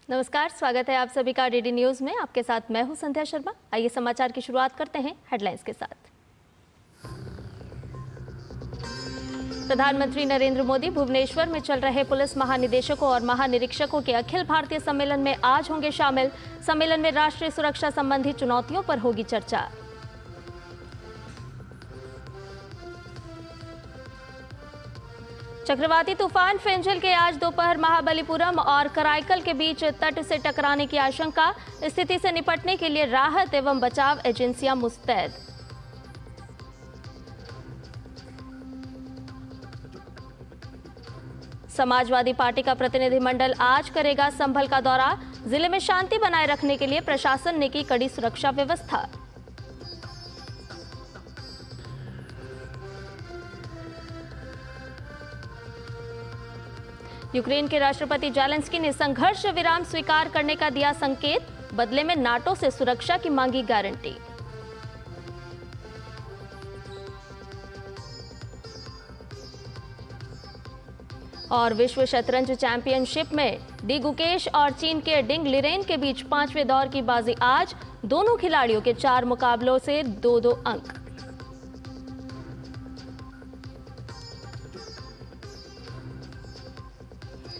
नमस्कार, स्वागत है आप सभी का डीडी न्यूज में। आपके साथ मैं हूं संध्या शर्मा। आइए समाचार की शुरुआत करते हैं हेडलाइंस के साथ। प्रधानमंत्री नरेंद्र मोदी भुवनेश्वर में चल रहे पुलिस महानिदेशकों और महानिरीक्षकों के अखिल भारतीय सम्मेलन में आज होंगे शामिल। सम्मेलन में राष्ट्रीय सुरक्षा संबंधी चुनौतियों पर होगी चर्चा। चक्रवाती तूफान फेंजल के आज दोपहर महाबलीपुरम और कराईकल के बीच तट से टकराने की आशंका। स्थिति से निपटने के लिए राहत एवं बचाव एजेंसियां मुस्तैद। समाजवादी पार्टी का प्रतिनिधिमंडल आज करेगा संभल का दौरा। जिले में शांति बनाए रखने के लिए प्रशासन ने की कड़ी सुरक्षा व्यवस्था। यूक्रेन के राष्ट्रपति ज़ेलेंस्की ने संघर्ष विराम स्वीकार करने का दिया संकेत। बदले में नाटो से सुरक्षा की मांगी गारंटी। और विश्व शतरंज चैंपियनशिप में डी गुकेश और चीन के डिंग लिरेन के बीच 5वें दौर की बाजी आज। दोनों खिलाड़ियों के 4 मुकाबलों से 2-2 अंक।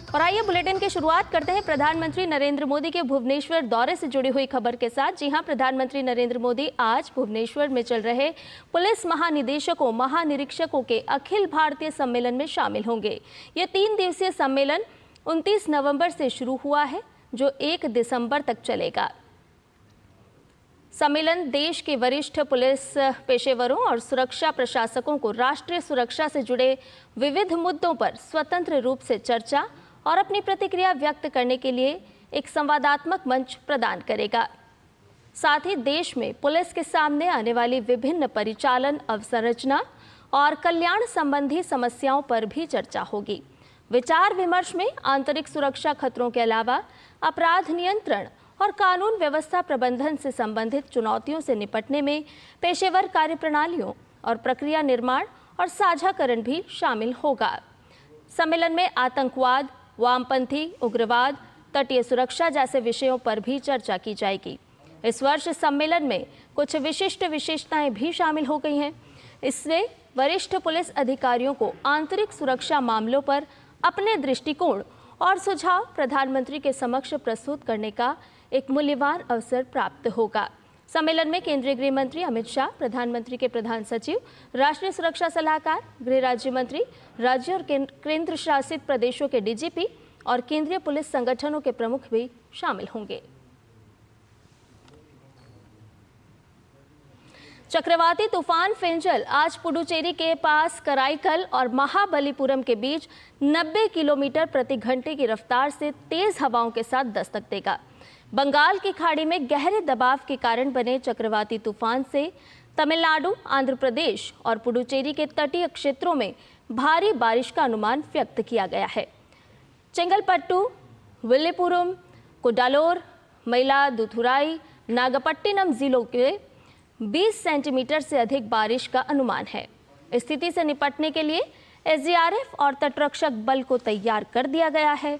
और आइए बुलेटिन की शुरुआत करते हैं प्रधानमंत्री नरेंद्र मोदी के भुवनेश्वर दौरे से जुड़ी हुई खबर के साथ। जी हां, प्रधानमंत्री नरेंद्र मोदी आज भुवनेश्वर में चल रहे पुलिस महानिदेशकों महानिरीक्षकों के अखिल भारतीय सम्मेलन में शामिल होंगे। ये 3 दिवसीय सम्मेलन 29 नवंबर से शुरू हुआ है, जो 1 दिसंबर तक चलेगा। सम्मेलन देश के वरिष्ठ पुलिस पेशेवरों और सुरक्षा प्रशासकों को राष्ट्रीय सुरक्षा से जुड़े विविध मुद्दों पर स्वतंत्र रूप से चर्चा और अपनी प्रतिक्रिया व्यक्त करने के लिए एक संवादात्मक मंच प्रदान करेगा। साथ ही देश में पुलिस के सामने आने वाली विभिन्न परिचालन, अवसंरचना और कल्याण संबंधी समस्याओं पर भी चर्चा होगी। विचार विमर्श में आंतरिक सुरक्षा खतरों के अलावा अपराध नियंत्रण और कानून व्यवस्था प्रबंधन से संबंधित चुनौतियों से निपटने में पेशेवर कार्यप्रणालियों और प्रक्रिया निर्माण और साझाकरण भी शामिल होगा। सम्मेलन में आतंकवाद, वामपंथी उग्रवाद, तटीय सुरक्षा जैसे विषयों पर भी चर्चा की जाएगी। इस वर्ष सम्मेलन में कुछ विशिष्ट विशेषताएं भी शामिल हो गई हैं। इससे वरिष्ठ पुलिस अधिकारियों को आंतरिक सुरक्षा मामलों पर अपने दृष्टिकोण और सुझाव प्रधानमंत्री के समक्ष प्रस्तुत करने का एक मूल्यवान अवसर प्राप्त होगा। सम्मेलन में केंद्रीय गृह मंत्री अमित शाह, प्रधानमंत्री के प्रधान सचिव, राष्ट्रीय सुरक्षा सलाहकार, गृह राज्य मंत्री, राज्य और केंद्र शासित प्रदेशों के डीजीपी और केंद्रीय पुलिस संगठनों के प्रमुख भी शामिल होंगे। चक्रवाती तूफान फेंजल आज पुडुचेरी के पास कराईकल और महाबलीपुरम के बीच 90 किलोमीटर प्रति घंटे की रफ्तार से तेज हवाओं के साथ दस्तक देगा। बंगाल की खाड़ी में गहरे दबाव के कारण बने चक्रवाती तूफान से तमिलनाडु, आंध्र प्रदेश और पुडुचेरी के तटीय क्षेत्रों में भारी बारिश का अनुमान व्यक्त किया गया है। चेंगलपट्टू, विल्लुपुरम, कुडालोर, मयिलादुथुराई, नागपट्टिनम जिलों के 20 सेंटीमीटर से अधिक बारिश का अनुमान है। स्थिति से निपटने के लिए एसडीआरएफ और तटरक्षक बल को तैयार कर दिया गया है।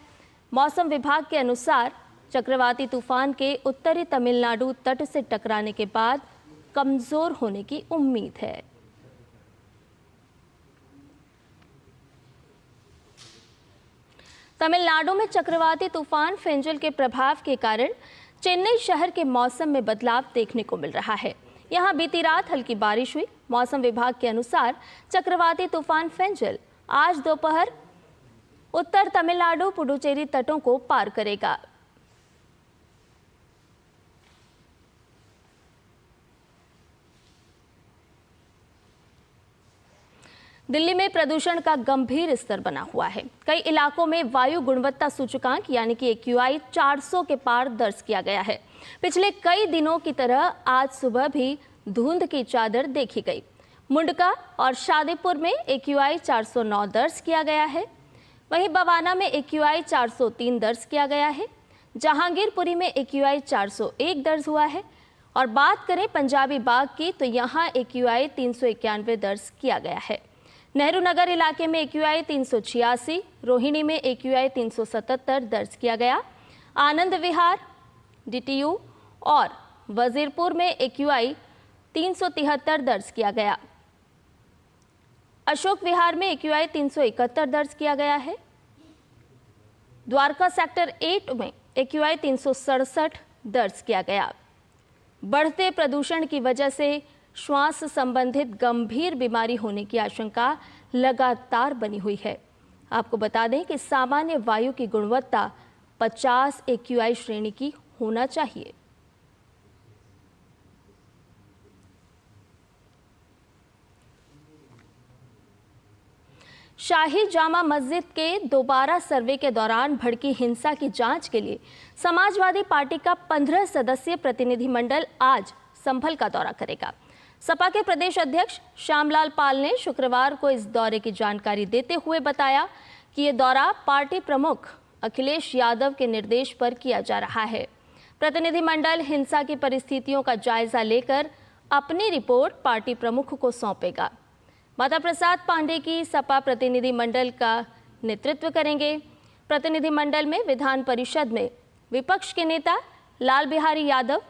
मौसम विभाग के अनुसार चक्रवाती तूफान के उत्तरी तमिलनाडु तट से टकराने के बाद कमजोर होने की उम्मीद है। तमिलनाडु में चक्रवाती तूफान फेंजल के प्रभाव के कारण चेन्नई शहर के मौसम में बदलाव देखने को मिल रहा है। यहां बीती रात हल्की बारिश हुई। मौसम विभाग के अनुसार चक्रवाती तूफान फेंजल आज दोपहर उत्तर तमिलनाडु पुडुचेरी तटों को पार करेगा। दिल्ली में प्रदूषण का गंभीर स्तर बना हुआ है। कई इलाकों में वायु गुणवत्ता सूचकांक यानी कि AQI 400 के पार दर्ज किया गया है। पिछले कई दिनों की तरह आज सुबह भी धुंध की चादर देखी गई। मुंडका और शादीपुर में AQI 409 दर्ज किया गया है। वहीं बवाना में AQI 403 दर्ज किया गया है। जहांगीरपुरी में AQI 401 दर्ज हुआ है। और बात करें पंजाबी बाग की तो यहाँ AQI 391 दर्ज किया गया है। नेहरू नगर इलाके में AQI 386, रोहिणी में AQI 377 दर्ज किया गया। आनंद विहार, DTU और वजीरपुर में AQI 373 दर्ज किया गया। अशोक विहार में AQI 371 दर्ज किया गया है। द्वारका सेक्टर 8 में AQI 367 दर्ज किया गया। बढ़ते प्रदूषण की वजह से श्वास संबंधित गंभीर बीमारी होने की आशंका लगातार बनी हुई है। आपको बता दें कि सामान्य वायु की गुणवत्ता 50 AQI श्रेणी की होना चाहिए। शाही जामा मस्जिद के दोबारा सर्वे के दौरान भड़की हिंसा की जांच के लिए समाजवादी पार्टी का 15 सदस्यीय प्रतिनिधिमंडल आज संभल का दौरा करेगा। सपा के प्रदेश अध्यक्ष श्यामलाल पाल ने शुक्रवार को इस दौरे की जानकारी देते हुए बताया कि ये दौरा पार्टी प्रमुख अखिलेश यादव के निर्देश पर किया जा रहा है। प्रतिनिधिमंडल हिंसा की परिस्थितियों का जायजा लेकर अपनी रिपोर्ट पार्टी प्रमुख को सौंपेगा। माता प्रसाद पांडे की सपा प्रतिनिधिमंडल का नेतृत्व करेंगे। प्रतिनिधिमंडल में विधान परिषद में विपक्ष के नेता लाल बिहारी यादव,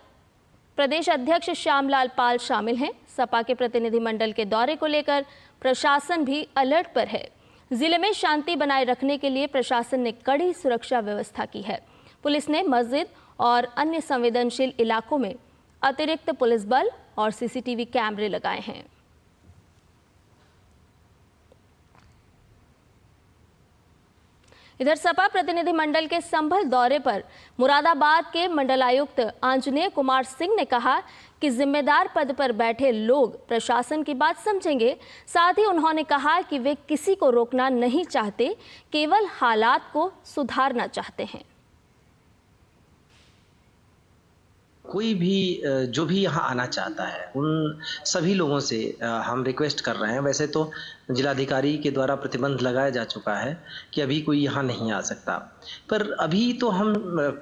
प्रदेश अध्यक्ष श्यामलाल पाल शामिल हैं। सपा के प्रतिनिधिमंडल के दौरे को लेकर प्रशासन भी अलर्ट पर है। जिले में शांति बनाए रखने के लिए प्रशासन ने कड़ी सुरक्षा व्यवस्था की है। पुलिस ने मस्जिद और अन्य संवेदनशील इलाकों में अतिरिक्त पुलिस बल और CCTV कैमरे लगाए हैं। इधर सपा प्रतिनिधिमंडल के संभल दौरे पर मुरादाबाद के मंडलायुक्त आंजनेय कुमार सिंह ने कहा कि जिम्मेदार पद पर बैठे लोग प्रशासन की बात समझेंगे। साथ ही उन्होंने कहा कि वे किसी को रोकना नहीं चाहते, केवल हालात को सुधारना चाहते हैं। कोई भी जो भी यहाँ आना चाहता है उन सभी लोगों से हम रिक्वेस्ट कर रहे हैं। वैसे तो जिलाधिकारी के द्वारा प्रतिबंध लगाया जा चुका है कि अभी कोई यहाँ नहीं आ सकता, पर अभी तो हम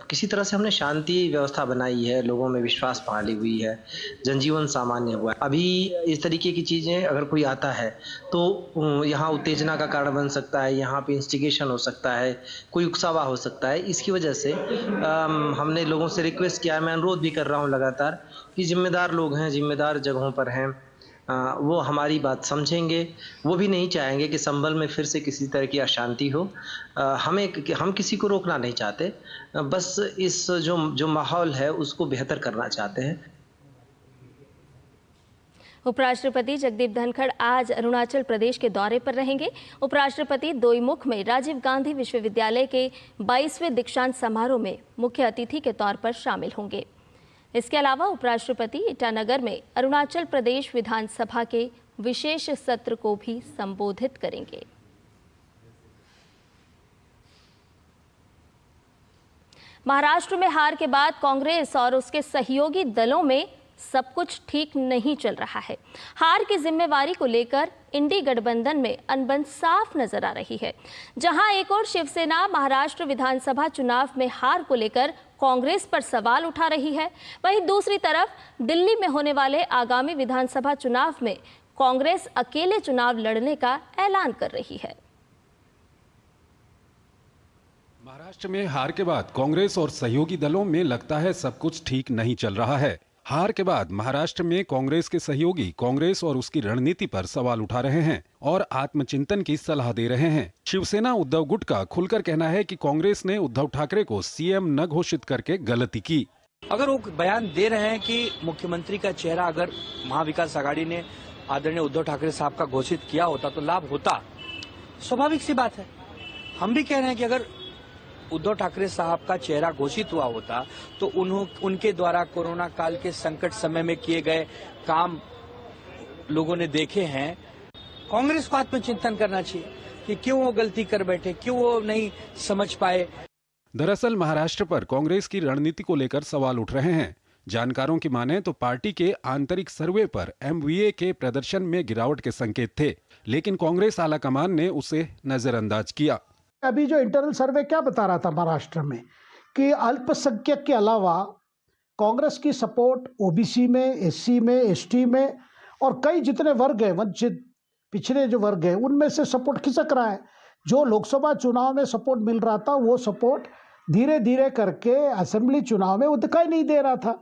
किसी तरह से हमने शांति व्यवस्था बनाई है, लोगों में विश्वास बहाली हुई है, जनजीवन सामान्य हुआ है। अभी इस तरीके की चीज़ें अगर कोई आता है तो यहाँ उत्तेजना का कारण बन सकता है, यहाँ पे इंस्टिगेशन हो सकता है, कोई उकसावा हो सकता है। इसकी वजह से हमने लोगों से रिक्वेस्ट किया है, मैं अनुरोध भी कर रहा हूँ लगातार कि जिम्मेदार लोग हैं, जिम्मेदार जगहों पर हैं, वो हमारी बात समझेंगे। वो भी नहीं चाहेंगे कि संभल में फिर से किसी तरह की अशांति हो। हम किसी को रोकना नहीं चाहते, बस इस जो माहौल है उसको बेहतर करना चाहते हैं। उपराष्ट्रपति जगदीप धनखड़ आज अरुणाचल प्रदेश के दौरे पर रहेंगे। उपराष्ट्रपति दोईमुख में राजीव गांधी विश्वविद्यालय के 22वें दीक्षांत समारोह में मुख्य अतिथि के तौर पर शामिल होंगे। इसके अलावा उपराष्ट्रपति ईटानगर में अरुणाचल प्रदेश विधानसभा के विशेष सत्र को भी संबोधित करेंगे। महाराष्ट्र में हार के बाद कांग्रेस और उसके सहयोगी दलों में सब कुछ ठीक नहीं चल रहा है। हार की जिम्मेवारी को लेकर इंडी गठबंधन में अनबन साफ नजर आ रही है। जहां एक और शिवसेना महाराष्ट्र विधानसभा चुनाव में हार को लेकर कांग्रेस पर सवाल उठा रही है, वहीं दूसरी तरफ दिल्ली में होने वाले आगामी विधानसभा चुनाव में कांग्रेस अकेले चुनाव लड़ने का ऐलान कर रही है। महाराष्ट्र में हार के बाद कांग्रेस और सहयोगी दलों में लगता है सब कुछ ठीक नहीं चल रहा है। हार के बाद महाराष्ट्र में कांग्रेस के सहयोगी कांग्रेस और उसकी रणनीति पर सवाल उठा रहे हैं और आत्मचिंतन की सलाह दे रहे हैं। शिवसेना उद्धव गुट का खुलकर कहना है कि कांग्रेस ने उद्धव ठाकरे को सीएम न घोषित करके गलती की। अगर वो बयान दे रहे हैं कि मुख्यमंत्री का चेहरा अगर महाविकास आघाड़ी ने आदरणीय उद्धव ठाकरे साहब का घोषित किया होता तो लाभ होता, स्वाभाविक सी बात है। हम भी कह रहे हैं कि अगर उद्धव ठाकरे साहब का चेहरा घोषित हुआ होता तो उनके द्वारा कोरोना काल के संकट समय में किए गए काम लोगों ने देखे हैं। कांग्रेस को आत्मचिंतन करना चाहिए कि क्यों वो गलती कर बैठे, क्यों वो नहीं समझ पाए। दरअसल महाराष्ट्र पर कांग्रेस की रणनीति को लेकर सवाल उठ रहे हैं। जानकारों की माने तो पार्टी के आंतरिक सर्वे पर MVA के प्रदर्शन में गिरावट के संकेत थे, लेकिन कांग्रेस आलाकमान ने उसे नजरअंदाज किया। अभी जो इंटरनल सर्वे क्या बता रहा था महाराष्ट्र में कि अल्पसंख्यक के अलावा कांग्रेस की सपोर्ट OBC में, SC में, ST में और कई जितने वर्ग हैं, वंचित पिछड़े जो वर्ग हैं, उनमें से सपोर्ट खिसक रहा है। जो लोकसभा चुनाव में सपोर्ट मिल रहा था वो सपोर्ट धीरे धीरे करके असेंबली चुनाव में वो दिखाई नहीं दे रहा था।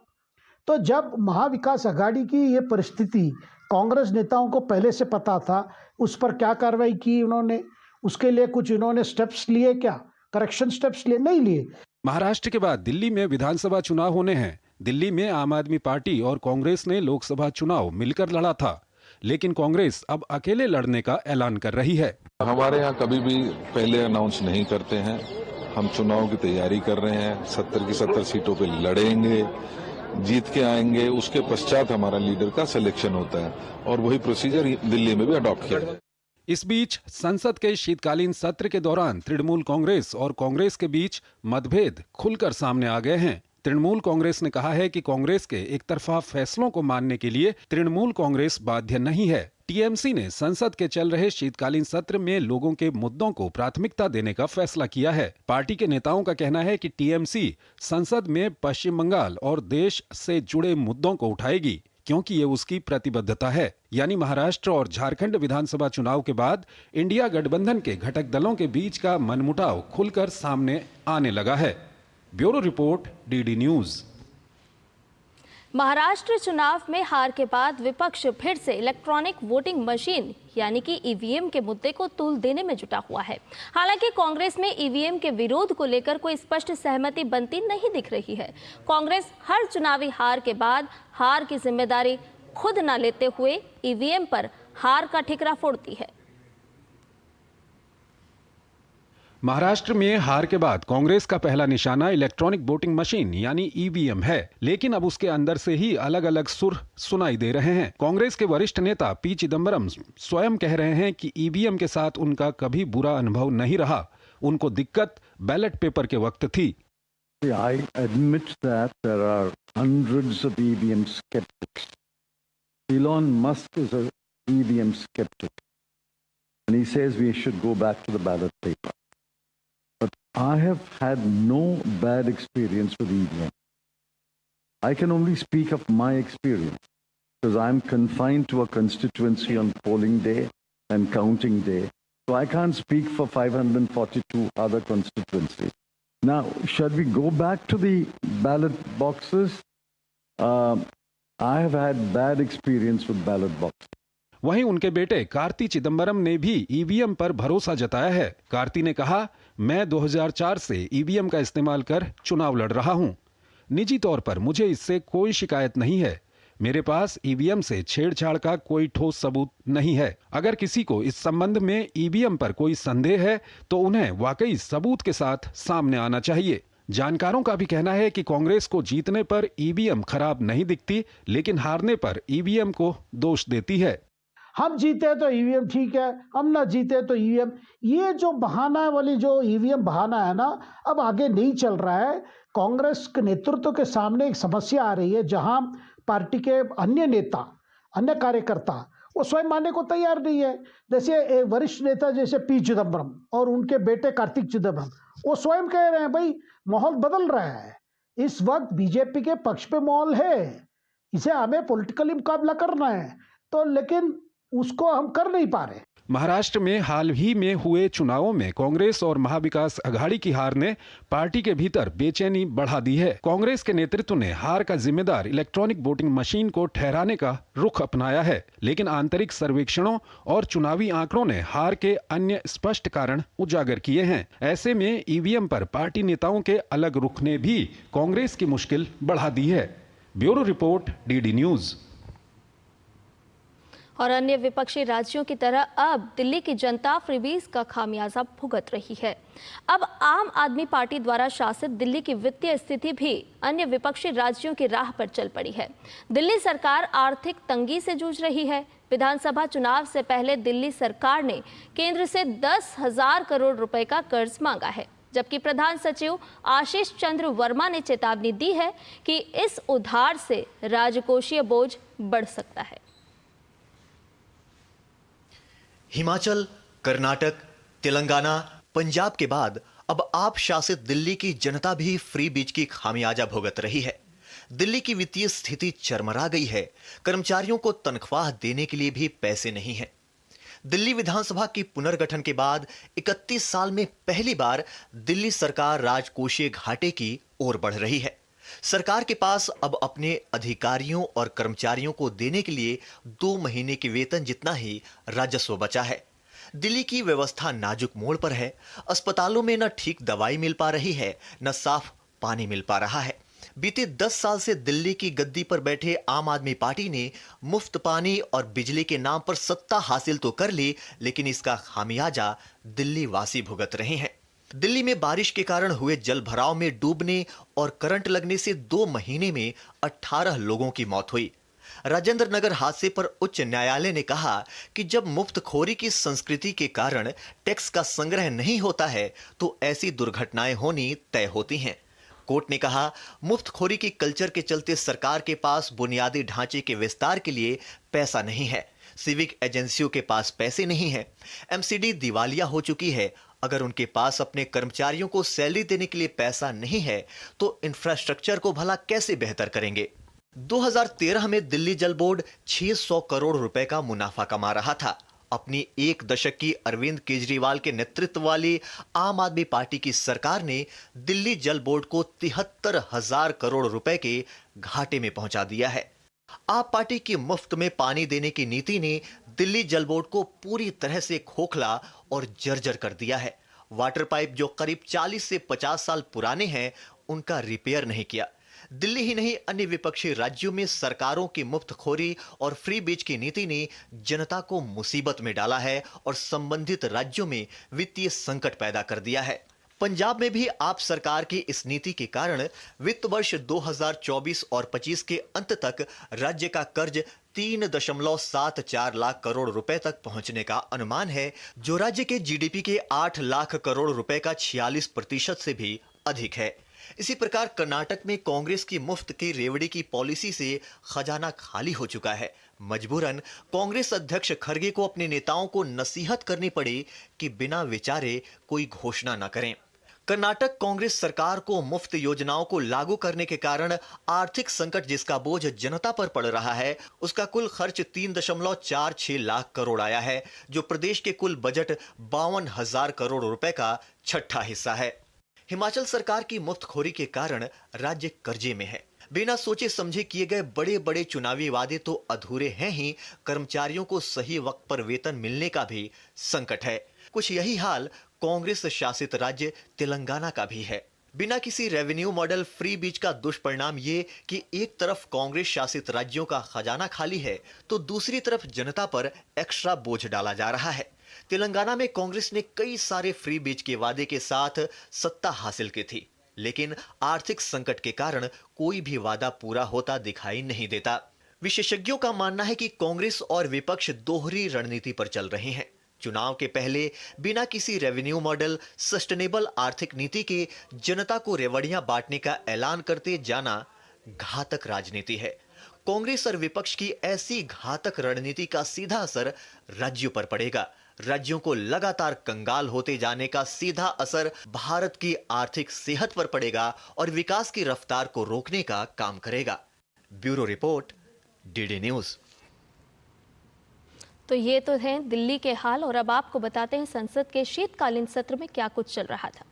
तो जब महाविकास आघाड़ी की ये परिस्थिति कांग्रेस नेताओं को पहले से पता था, उस पर क्या कार्रवाई की उन्होंने? उसके लिए कुछ इन्होंने स्टेप्स लिए क्या? करेक्शन स्टेप्स लिए? नहीं लिए। महाराष्ट्र के बाद दिल्ली में विधानसभा चुनाव होने हैं। दिल्ली में आम आदमी पार्टी और कांग्रेस ने लोकसभा चुनाव मिलकर लड़ा था, लेकिन कांग्रेस अब अकेले लड़ने का ऐलान कर रही है। हमारे यहाँ कभी भी पहले अनाउंस नहीं करते हैं। हम चुनाव की तैयारी कर रहे हैं, 70 की 70 सीटों पे लड़ेंगे, जीत के आएंगे। उसके पश्चात हमारा लीडर का सिलेक्शन होता है और वही प्रोसीजर दिल्ली में भी अडॉप्ट किया गया। इस बीच संसद के शीतकालीन सत्र के दौरान तृणमूल कांग्रेस और कांग्रेस के बीच मतभेद खुलकर सामने आ गए हैं। तृणमूल कांग्रेस ने कहा है कि कांग्रेस के एक तरफा फैसलों को मानने के लिए तृणमूल कांग्रेस बाध्य नहीं है। टीएमसी ने संसद के चल रहे शीतकालीन सत्र में लोगों के मुद्दों को प्राथमिकता देने का फैसला किया है। पार्टी के नेताओं का कहना है कि टीएमसी संसद में पश्चिम बंगाल और देश से जुड़े मुद्दों को उठाएगी, क्योंकि ये उसकी प्रतिबद्धता है। यानी महाराष्ट्र और झारखंड विधानसभा चुनाव के बाद इंडिया गठबंधन के घटक दलों के बीच का मनमुटाव खुलकर सामने आने लगा है। Bureau report, DD news. Maharashtra चुनाव में हार के बाद विपक्ष फिर से इलेक्ट्रॉनिक वोटिंग मशीन यानी कि ईवीएम के मुद्दे को तूल देने में जुटा हुआ है। हालांकि कांग्रेस में ईवीएम के विरोध को लेकर कोई स्पष्ट सहमति बनती नहीं दिख रही है। कांग्रेस हर चुनावी हार के बाद हार की जिम्मेदारी खुद न लेते हुए ईवीएम पर हार का ठिकरा फोड़ती है। महाराष्ट्र में हार के बाद कांग्रेस का पहला निशाना इलेक्ट्रॉनिक वोटिंग मशीन यानी ईवीएम है, लेकिन अब उसके अंदर से ही अलग अलग सुर सुनाई दे रहे हैं। कांग्रेस के वरिष्ठ नेता पी चिदम्बरम स्वयं कह रहे हैं कि ईवीएम के साथ उनका कभी बुरा अनुभव नहीं रहा, उनको दिक्कत बैलेट पेपर के वक्त थी। I admit that there are hundreds of EVM skeptics. Elon Musk is an EVM skeptic, and he says we should go back to the ballot paper. But I have had no bad experience with EVM. I can only speak of my experience because I'm confined to a constituency on polling day and counting day. So I can't speak for 542 other constituencies. Now, should we go back to the ballot boxes? I have had bad experience with ballot boxes. वहीं उनके बेटे कार्ति चिदम्बरम ने भी EVM पर भरोसा जताया है। कार्ति ने कहा, मैं 2004 से ईवीएम का इस्तेमाल कर चुनाव लड़ रहा हूं। निजी तौर पर मुझे इससे कोई शिकायत नहीं है। मेरे पास ईवीएम से छेड़छाड़ का कोई ठोस सबूत नहीं है। अगर किसी को इस संबंध में ईवीएम पर कोई संदेह है तो उन्हें वाकई सबूत के साथ सामने आना चाहिए। जानकारों का भी कहना है कि कांग्रेस को जीतने पर ईवीएम खराब नहीं दिखती, लेकिन हारने पर ईवीएम को दोष देती है। हम जीते तो ईवीएम ठीक है, हम ना जीते तो ईवीएम, ये जो बहाना वाली जो ईवीएम बहाना है ना, अब आगे नहीं चल रहा है। कांग्रेस के नेतृत्व के सामने एक समस्या आ रही है, जहां पार्टी के अन्य नेता, अन्य कार्यकर्ता वो स्वयं मानने को तैयार नहीं है। जैसे एक वरिष्ठ नेता जैसे पी चिदम्बरम और उनके बेटे कार्तिक चिदम्बरम, वो स्वयं कह रहे हैं भाई माहौल बदल रहा है, इस वक्त बीजेपी के पक्ष पे माहौल है, इसे हमें पॉलिटिकली मुकाबला करना है, तो लेकिन उसको हम कर नहीं पा रहे। महाराष्ट्र में हाल ही में हुए चुनावों में कांग्रेस और महाविकास आघाड़ी की हार ने पार्टी के भीतर बेचैनी बढ़ा दी है। कांग्रेस के नेतृत्व ने हार का जिम्मेदार इलेक्ट्रॉनिक वोटिंग मशीन को ठहराने का रुख अपनाया है, लेकिन आंतरिक सर्वेक्षणों और चुनावी आंकड़ों ने हार के अन्य स्पष्ट कारण उजागर किए हैं। ऐसे में ईवीएम पर पार्टी नेताओं के अलग रुख ने भी कांग्रेस की मुश्किल बढ़ा दी है। Bureau report, DD news. और अन्य विपक्षी राज्यों की तरह अब दिल्ली की जनता फ्रीबीज का खामियाजा भुगत रही है। अब आम आदमी पार्टी द्वारा शासित दिल्ली की वित्तीय स्थिति भी अन्य विपक्षी राज्यों की राह पर चल पड़ी है। दिल्ली सरकार आर्थिक तंगी से जूझ रही है। विधानसभा चुनाव से पहले दिल्ली सरकार ने केंद्र से 10,000 करोड़ रुपए का कर्ज मांगा है, जबकि प्रधान सचिव आशीष चंद्र वर्मा ने चेतावनी दी है कि इस उधार से राजकोषीय बोझ बढ़ सकता है। हिमाचल, कर्नाटक, तेलंगाना, पंजाब के बाद अब आप शासित दिल्ली की जनता भी फ्री बीज की खामियाजा भुगत रही है। दिल्ली की वित्तीय स्थिति चरमरा गई है। कर्मचारियों को तनख्वाह देने के लिए भी पैसे नहीं हैं। दिल्ली विधानसभा की पुनर्गठन के बाद 31 साल में पहली बार दिल्ली सरकार राजकोषीय घाटे की ओर बढ़ रही है। सरकार के पास अब अपने अधिकारियों और कर्मचारियों को देने के लिए 2 महीने के वेतन जितना ही राजस्व बचा है। दिल्ली की व्यवस्था नाजुक मोड़ पर है। अस्पतालों में न ठीक दवाई मिल पा रही है, न साफ पानी मिल पा रहा है। बीते 10 साल से दिल्ली की गद्दी पर बैठे आम आदमी पार्टी ने मुफ्त पानी और बिजली के नाम पर सत्ता हासिल तो कर ली, लेकिन इसका खामियाजा दिल्ली वासी भुगत रहे हैं। दिल्ली में बारिश के कारण हुए जल भराव में डूबने और करंट लगने से 2 महीने में 18 लोगों की मौत हुई। राजेंद्र नगर हादसे पर उच्च न्यायालय ने कहा कि जब मुफ्तखोरी की संस्कृति के कारण टैक्स का संग्रह नहीं होता है तो ऐसी दुर्घटनाएं होनी तय होती हैं। कोर्ट ने कहा, मुफ्तखोरी की कल्चर के चलते सरकार के पास बुनियादी ढांचे के विस्तार के लिए पैसा नहीं है, सिविक एजेंसियों के पास पैसे नहीं है, एमसीडी दिवालिया हो चुकी है। अगर उनके पास अपने कर्मचारियों को सैलरी देने के लिए पैसा नहीं है तो इंफ्रास्ट्रक्चर को भला कैसे बेहतर करेंगे। 2013 में दिल्ली जल बोर्ड 600 करोड़ रुपए का मुनाफा कमा रहा था। अपनी 1 दशक की अरविंद केजरीवाल के नेतृत्व वाली आम आदमी पार्टी की सरकार ने दिल्ली जल बोर्ड को 73,000 करोड़ रुपए के घाटे में पहुंचा दिया है। आप पार्टी की मुफ्त में पानी देने की नीति ने दिल्ली जल बोर्ड को पूरी तरह से खोखला और जर्जर कर दिया है। वाटर पाइप जो करीब 40 से 50 साल पुराने हैं, उनका रिपेयर नहीं किया। दिल्ली ही नहीं, अन्य विपक्षी राज्यों में सरकारों की मुफ्तखोरी और फ्री बीज की नीति ने जनता को मुसीबत में डाला है और संबंधित राज्यों में वित्तीय संकट पैदा कर दिया है। पंजाब में भी आप सरकार की इस नीति के कारण वित्त वर्ष 2024 और 25 के अंत तक राज्य का कर्ज 3.74 लाख करोड़ रुपए तक पहुंचने का अनुमान है, जो राज्य के जीडीपी के 8 लाख करोड़ रुपए का 46% से भी अधिक है। इसी प्रकार कर्नाटक में कांग्रेस की मुफ्त की रेवड़ी की पॉलिसी से खजाना खाली हो चुका है। मजबूरन कांग्रेस अध्यक्ष खरगे को अपने नेताओं को नसीहत करनी पड़ी कि बिना विचारे कोई घोषणा न करें। कर्नाटक कांग्रेस सरकार को मुफ्त योजनाओं को लागू करने के कारण आर्थिक संकट जिसका बोझ जनता पर पड़ रहा है, उसका कुल खर्च 3.46 लाख करोड़ आया है, जो प्रदेश के कुल बजट 52,000 करोड़ रुपए का छठा हिस्सा है। हिमाचल सरकार की मुफ्तखोरी के कारण राज्य कर्जे में है। बिना सोचे समझे किए गए बड़े बड़े चुनावी वादे तो अधूरे हैं ही, कर्मचारियों को सही वक्त पर वेतन मिलने का भी संकट है। कुछ यही हाल कांग्रेस शासित राज्य तेलंगाना का भी है। बिना किसी रेवेन्यू मॉडल फ्री बीज का दुष्परिणाम ये कि एक तरफ कांग्रेस शासित राज्यों का खजाना खाली है तो दूसरी तरफ जनता पर एक्स्ट्रा बोझ डाला जा रहा है। तेलंगाना में कांग्रेस ने कई सारे फ्री बीज के वादे के साथ सत्ता हासिल की थी, लेकिन आर्थिक संकट के कारण कोई भी वादा पूरा होता दिखाई नहीं देता। विशेषज्ञों का मानना है कि कांग्रेस और विपक्ष दोहरी रणनीति पर चल रहे हैं। चुनाव के पहले बिना किसी रेवेन्यू मॉडल, सस्टेनेबल आर्थिक नीति के जनता को रेवड़ियां बांटने का ऐलान करते जाना घातक राजनीति है। कांग्रेस और विपक्ष की ऐसी घातक रणनीति का सीधा असर राज्यों पर पड़ेगा। राज्यों को लगातार कंगाल होते जाने का सीधा असर भारत की आर्थिक सेहत पर पड़ेगा और विकास की रफ्तार को रोकने का काम करेगा। Bureau report, DD news. तो ये तो हैं दिल्ली के हाल, और अब आपको बताते हैं संसद के शीतकालीन सत्र में क्या कुछ चल रहा था।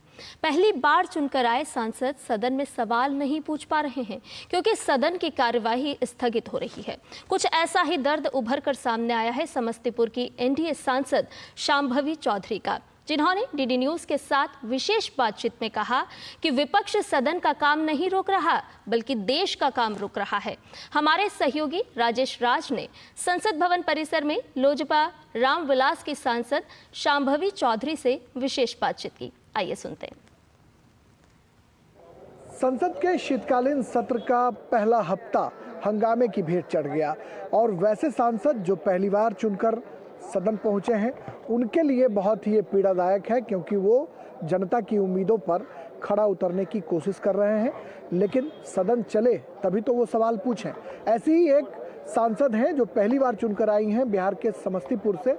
पहली बार चुनकर आए सांसद सदन में सवाल नहीं पूछ पा रहे हैं क्योंकि सदन की कार्यवाही स्थगित हो रही है। कुछ ऐसा ही दर्द उभर कर सामने आया है समस्तीपुर की एनडीए सांसद शांभवी चौधरी का, जिन्होंने डीडी न्यूज के साथ विशेष बातचीत में कहा कि विपक्ष सदन का काम नहीं रोक रहा बल्कि देश का काम रोक रहा है। हमारे सहयोगी राजेश राज ने संसद भवन परिसर में लोजपा रामविलास की सांसद शांभवी चौधरी से विशेष बातचीत की। आइए सुनते हैं। संसद के शीतकालीन सत्र का पहला हफ्ता हंगामे की भेंट चढ़ गया और वैसे सांसद जो पहली बार चुनकर सदन पहुंचे हैं उनके लिए बहुत ही ये पीड़ादायक है, क्योंकि वो जनता की उम्मीदों पर खड़ा उतरने की कोशिश कर रहे हैं, लेकिन सदन चले तभी तो वो सवाल पूछें। ऐसी ही एक सांसद हैं जो पहली बार चुनकर आई हैं बिहार के समस्तीपुर से,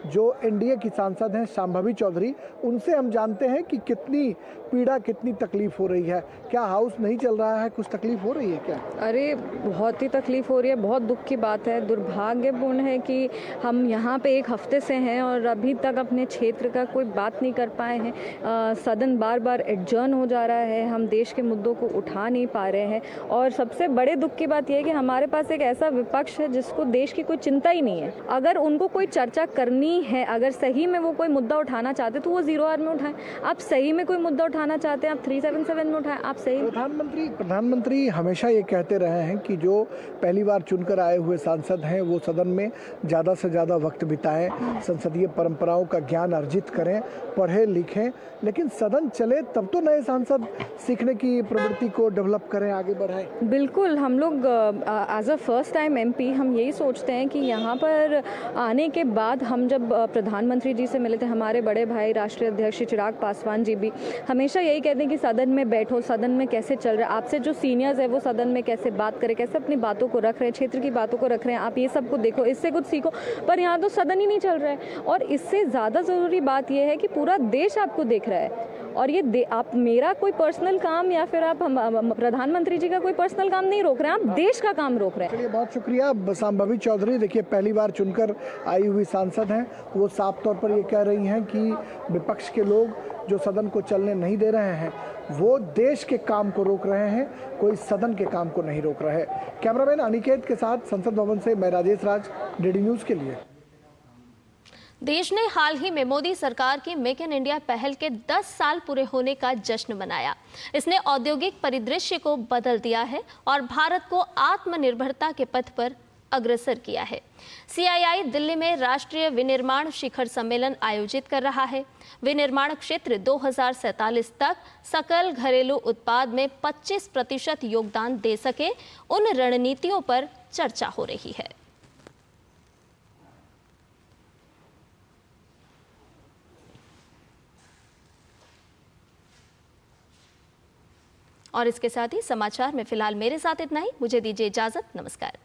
जो एनडीए की सांसद हैं शांभवी चौधरी। उनसे हम जानते हैं कि कितनी पीड़ा, कितनी तकलीफ हो रही है। क्या हाउस नहीं चल रहा है, कुछ तकलीफ हो रही है क्या? अरे बहुत ही तकलीफ हो रही है, बहुत दुख की बात है। दुर्भाग्यपूर्ण है कि हम यहाँ पे एक हफ्ते से हैं और अभी तक अपने क्षेत्र का कोई बात नहीं कर पाए हैं। सदन बार बार एडजर्न हो जा रहा है, हम देश के मुद्दों को उठा नहीं पा रहे हैं। और सबसे बड़े दुख की बात यह है कि हमारे पास एक ऐसा विपक्ष है जिसको देश की कोई चिंता ही नहीं है। अगर उनको कोई चर्चा करनी है, अगर सही में वो कोई मुद्दा उठाना चाहते तो वो 0 आवर में उठाएं। आप सही में कोई मुद्दा उठाना चाहते हैं, आप 377 में उठाएं। आप सही। प्रधानमंत्री हमेशा ये कहते रहे हैं कि जो पहली बार चुनकर आए हुए सांसद हैं वो सदन में ज़्यादा से ज़्यादा वक्त बिताएं, संसदीय परंपराओं का ज्ञान अर्जित करें, पढ़ें लिखें। लेकिन सदन चले तब तो नए सांसद सीखने की प्रवृत्ति को डेवलप करें, आगे बढ़ाएं। बिल्कुल, हम लोग as a first time MP हम यही सोचते हैं कि यहाँ पर आने के बाद हम जब प्रधानमंत्री जी से मिले थे, हमारे बड़े भाई राष्ट्रीय अध्यक्ष चिराग पासवान जी भी हमेशा यही कहते हैं कि सदन में बैठो, सदन में कैसे चल रहा है, आपसे जो सीनियर्स है वो सदन में कैसे बात करें, कैसे अपनी बातों को रख रहे हैं, क्षेत्र की बातों को रख रहे हैं, आप ये सब को देखो, इससे कुछ सीखो। पर यहाँ तो सदन ही नहीं चल रहा है। और इससे ज़्यादा ज़रूरी बात यह है कि पूरा देश आपको देख रहा है। और ये आप मेरा कोई पर्सनल काम या फिर आप प्रधानमंत्री जी का कोई पर्सनल काम नहीं रोक रहे हैं, आप देश का काम रोक रहे हैं। चलिए, बहुत शुक्रिया शांभवी चौधरी। देखिए, पहली बार चुनकर आई हुई सांसद हैं, वो साफ तौर पर ये कह रही हैं कि विपक्ष के लोग जो सदन को चलने नहीं दे रहे हैं वो देश के काम को रोक रहे हैं, कोई सदन के काम को नहीं रोक रहे। कैमरामैन अनिकेत के साथ संसद भवन से मैं राजेश राज, डीडी न्यूज़ के लिए। देश ने हाल ही में मोदी सरकार की मेक इन इंडिया पहल के 10 साल पूरे होने का जश्न मनाया। इसने औद्योगिक परिदृश्य को बदल दिया है और भारत को आत्मनिर्भरता के पथ पर अग्रसर किया है। सीआईआई दिल्ली में राष्ट्रीय विनिर्माण शिखर सम्मेलन आयोजित कर रहा है। विनिर्माण क्षेत्र 2047 तक सकल घरेलू उत्पाद में 25% योगदान दे सके, उन रणनीतियों पर चर्चा हो रही है। और इसके साथ ही समाचार में फिलहाल मेरे साथ इतना ही। मुझे दीजिए इजाजत। नमस्कार।